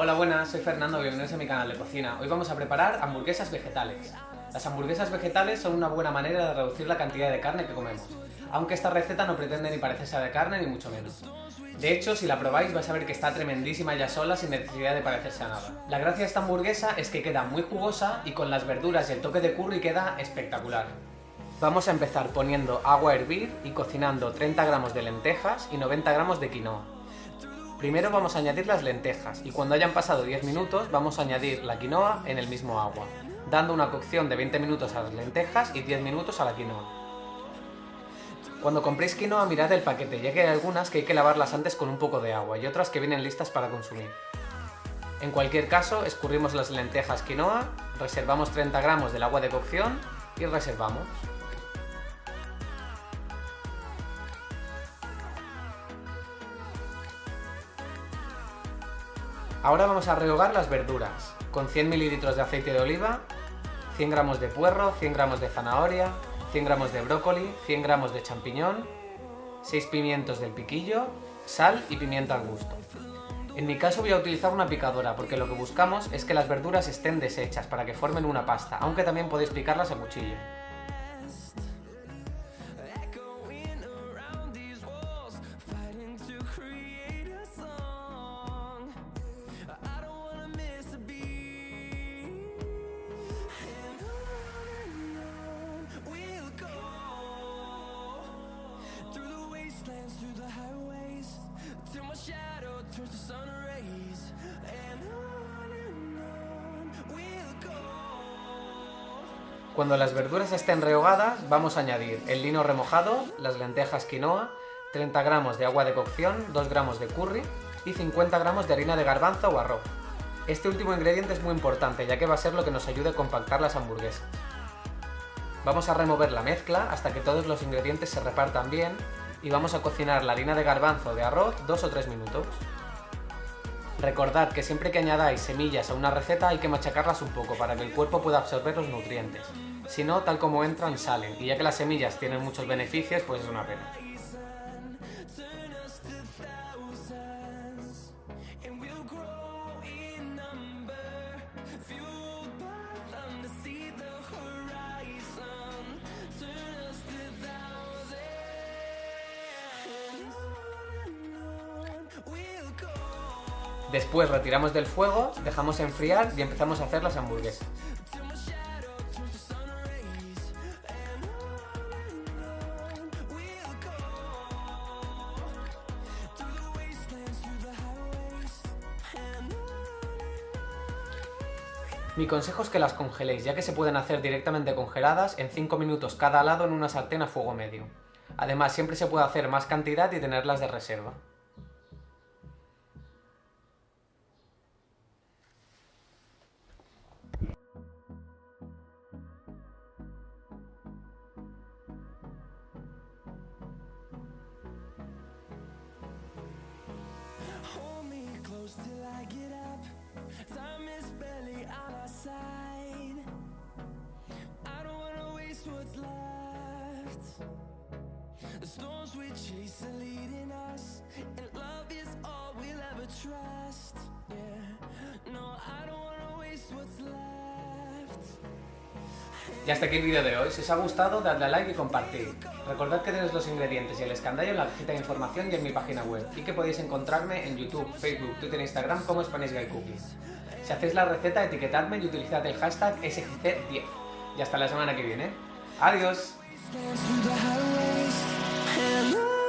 Hola, buenas, soy Fernando, bienvenidos a mi canal de cocina. Hoy vamos a preparar hamburguesas vegetales. Las hamburguesas vegetales son una buena manera de reducir la cantidad de carne que comemos, aunque esta receta no pretende ni parecerse a de carne ni mucho menos. De hecho, si la probáis vais a ver que está tremendísima ya sola sin necesidad de parecerse a nada. La gracia de esta hamburguesa es que queda muy jugosa y con las verduras y el toque de curry queda espectacular. Vamos a empezar poniendo agua a hervir y cocinando 30 gramos de lentejas y 90 gramos de quinoa. Primero vamos a añadir las lentejas y cuando hayan pasado 10 minutos vamos a añadir la quinoa en el mismo agua, dando una cocción de 20 minutos a las lentejas y 10 minutos a la quinoa. Cuando compréis quinoa mirad el paquete, ya que hay algunas que hay que lavarlas antes con un poco de agua y otras que vienen listas para consumir. En cualquier caso, escurrimos las lentejas quinoa, reservamos 30 gramos del agua de cocción y reservamos. Ahora vamos a rehogar las verduras, con 100 ml de aceite de oliva, 100 gramos de puerro, 100 gramos de zanahoria, 100 gramos de brócoli, 100 gramos de champiñón, 6 pimientos del piquillo, sal y pimienta al gusto. En mi caso voy a utilizar una picadora porque lo que buscamos es que las verduras estén deshechas para que formen una pasta, aunque también podéis picarlas a cuchillo. Cuando las verduras estén rehogadas, vamos a añadir el lino remojado, las lentejas quinoa, 30 gramos de agua de cocción, 2 gramos de curry y 50 gramos de harina de garbanzo o arroz. Este último ingrediente es muy importante, ya que va a ser lo que nos ayude a compactar las hamburguesas. Vamos a remover la mezcla hasta que todos los ingredientes se repartan bien y vamos a cocinar la harina de garbanzo o de arroz 2 o 3 minutos. Recordad que siempre que añadáis semillas a una receta hay que machacarlas un poco para que el cuerpo pueda absorber los nutrientes. Si no, tal como entran, salen, y ya que las semillas tienen muchos beneficios, pues es una pena. Después retiramos del fuego, dejamos enfriar y empezamos a hacer las hamburguesas. Mi consejo es que las congeléis, ya que se pueden hacer directamente congeladas en 5 minutos cada lado en una sartén a fuego medio. Además, siempre se puede hacer más cantidad y tenerlas de reserva. Till I get up, time is barely on our side. I don't wanna waste what's left. The storms we chase are leading us, and love is all we'll ever trust. Yeah, no, I don't wanna waste what's left. Y hasta aquí el vídeo de hoy. Si os ha gustado, dadle a like y compartid. Recordad que tenéis los ingredientes y el escandallo en la cajita de información y en mi página web, y que podéis encontrarme en YouTube, Facebook, Twitter e Instagram como Spanish Guy Cooking. Si hacéis la receta, etiquetadme y utilizad el hashtag SGC10. Y hasta la semana que viene. ¡Adiós! Through the highways, and